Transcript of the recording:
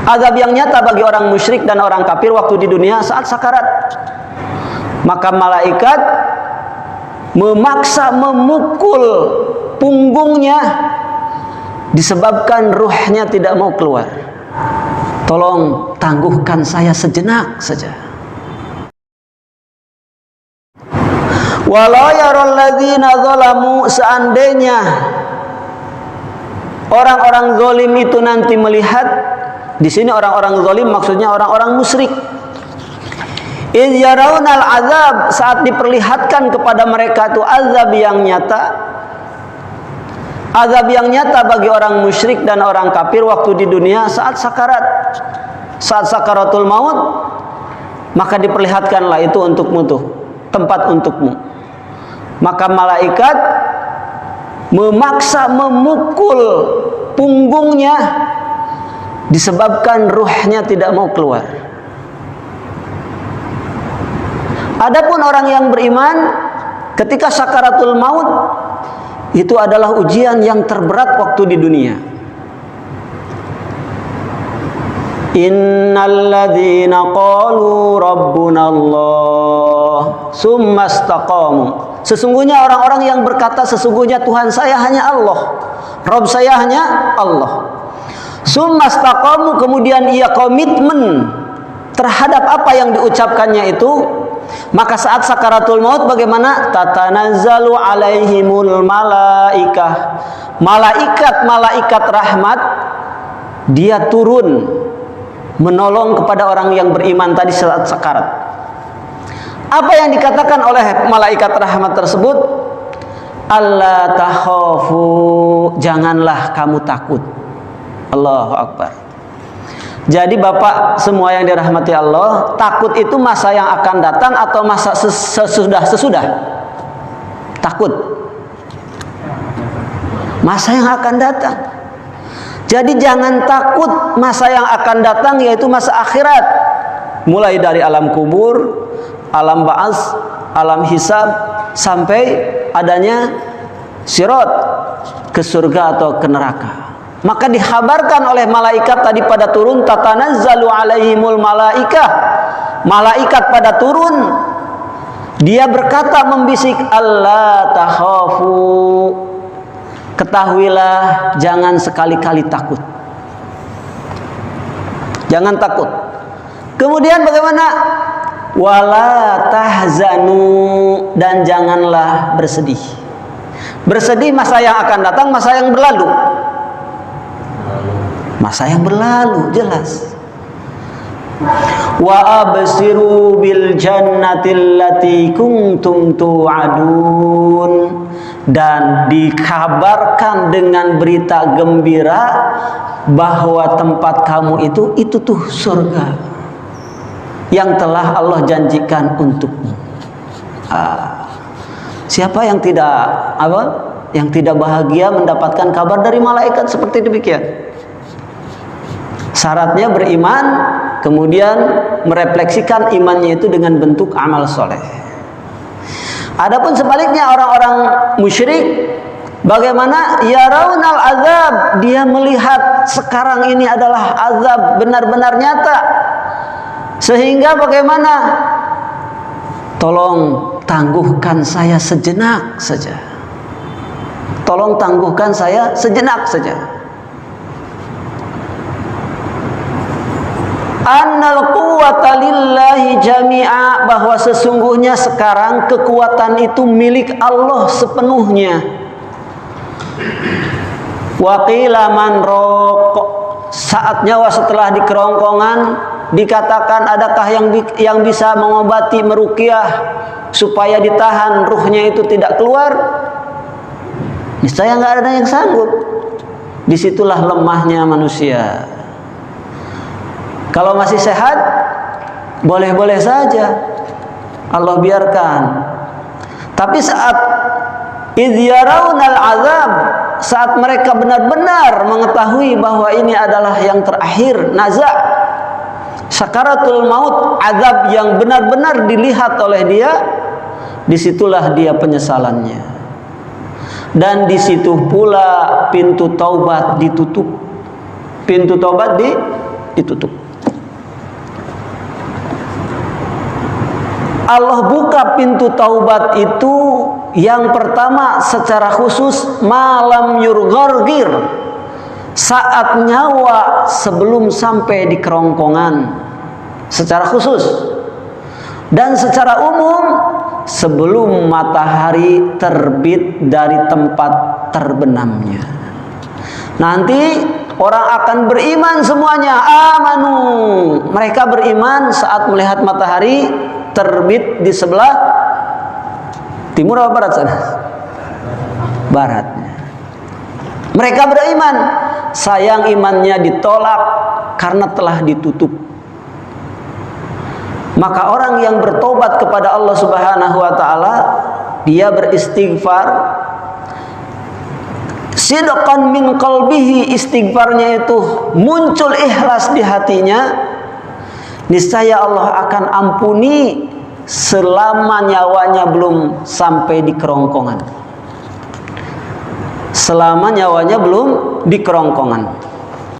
Azab yang nyata bagi orang musyrik dan orang kafir waktu di dunia saat sakarat. Maka malaikat memaksa memukul punggungnya disebabkan ruhnya tidak mau keluar. Tolong tangguhkan saya sejenak saja. Walau yaral ladzina zalamu, seandainya orang-orang zalim itu nanti melihat, di sini orang-orang zalim maksudnya orang-orang musyrik. Idz yarawnal azab, saat diperlihatkan kepada mereka itu azab yang nyata. Azab yang nyata bagi orang musyrik dan orang kafir waktu di dunia saat sakarat. Saat sakaratul maut, maka diperlihatkanlah itu untukmu tuh, tempat untukmu. Maka malaikat memaksa memukul punggungnya disebabkan ruhnya tidak mau keluar. Adapun orang yang beriman ketika sakaratul maut, itu adalah ujian yang terberat waktu di dunia. Innalladzina qalu rabbunallah summa istaqamu, sesungguhnya orang-orang yang berkata sesungguhnya Tuhan saya hanya Allah, Rabb saya hanya Allah. Summa istaqamu, kemudian ia komitmen terhadap apa yang diucapkannya itu, maka saat sakaratul maut bagaimana? Tatanazzalu alaihimul malaikah, malaikat rahmat dia turun menolong kepada orang yang beriman tadi saat sakarat. Apa yang dikatakan oleh malaikat rahmat tersebut? Alla takhafu, janganlah kamu takut. Allahu Akbar. Jadi Bapak semua yang dirahmati Allah, takut itu masa yang akan datang atau masa sesudah? Takut masa yang akan datang. Jadi jangan takut masa yang akan datang, yaitu masa akhirat. Mulai dari alam kubur, alam ba'ats, alam hisab, sampai adanya sirat, ke surga atau ke neraka. Maka dikhabarkan oleh malaikat tadi pada turun, tatanazzalu alaihimul malaikah, malaikat pada turun, dia berkata membisik, Allah takhafu, ketahuilah jangan sekali-kali takut, jangan takut. Kemudian bagaimana? Wala tahzanu, dan janganlah bersedih. Bersedih masa yang akan datang, masa yang berlalu. Masa yang berlalu jelas. Wa absiru bil jannatil lati kuntum tu'adun, dan dikabarkan dengan berita gembira bahwa tempat kamu itu tuh surga yang telah Allah janjikan untukmu. Siapa yang tidak bahagia mendapatkan kabar dari malaikat seperti demikian? Syaratnya beriman, kemudian merefleksikan imannya itu dengan bentuk amal soleh. Adapun sebaliknya orang-orang musyrik, bagaimana? Yarawnal azab, dia melihat sekarang ini adalah azab benar-benar nyata. Sehingga bagaimana? Tolong tangguhkan saya sejenak saja. Tolong tangguhkan saya sejenak saja. Annal quwwata lillahi jami'a, bahwa sesungguhnya sekarang kekuatan itu milik Allah sepenuhnya. Wa qila man raq, saat nyawa setelah di kerongkongan dikatakan adakah yang bisa mengobati, meruqyah supaya ditahan ruhnya itu tidak keluar? Niscaya nggak ada yang sanggup. Disitulah lemahnya manusia. Kalau masih sehat, boleh-boleh saja Allah biarkan. Tapi saat idz yarawnal azab, saat mereka benar-benar mengetahui bahwa ini adalah yang terakhir, nazak, sakaratul maut, azab yang benar-benar dilihat oleh dia, disitulah dia penyesalannya. Dan disitu pula pintu taubat ditutup. Pintu taubat ditutup. Allah buka pintu taubat itu yang pertama secara khusus malam yurghargir, saat nyawa sebelum sampai di kerongkongan secara khusus, dan secara umum sebelum matahari terbit dari tempat terbenamnya. Nanti orang akan beriman semuanya, amanu, mereka beriman saat melihat matahari terbit di sebelah timur atau barat sana? Baratnya. Mereka beriman, sayang imannya ditolak karena telah ditutup. Maka orang yang bertobat kepada Allah Subhanahu wa taala, dia beristighfar sidqan min qalbihi, istighfarnya itu muncul ikhlas di hatinya, niscaya Allah akan ampuni selama nyawanya belum sampai di kerongkongan. Selama nyawanya belum di kerongkongan.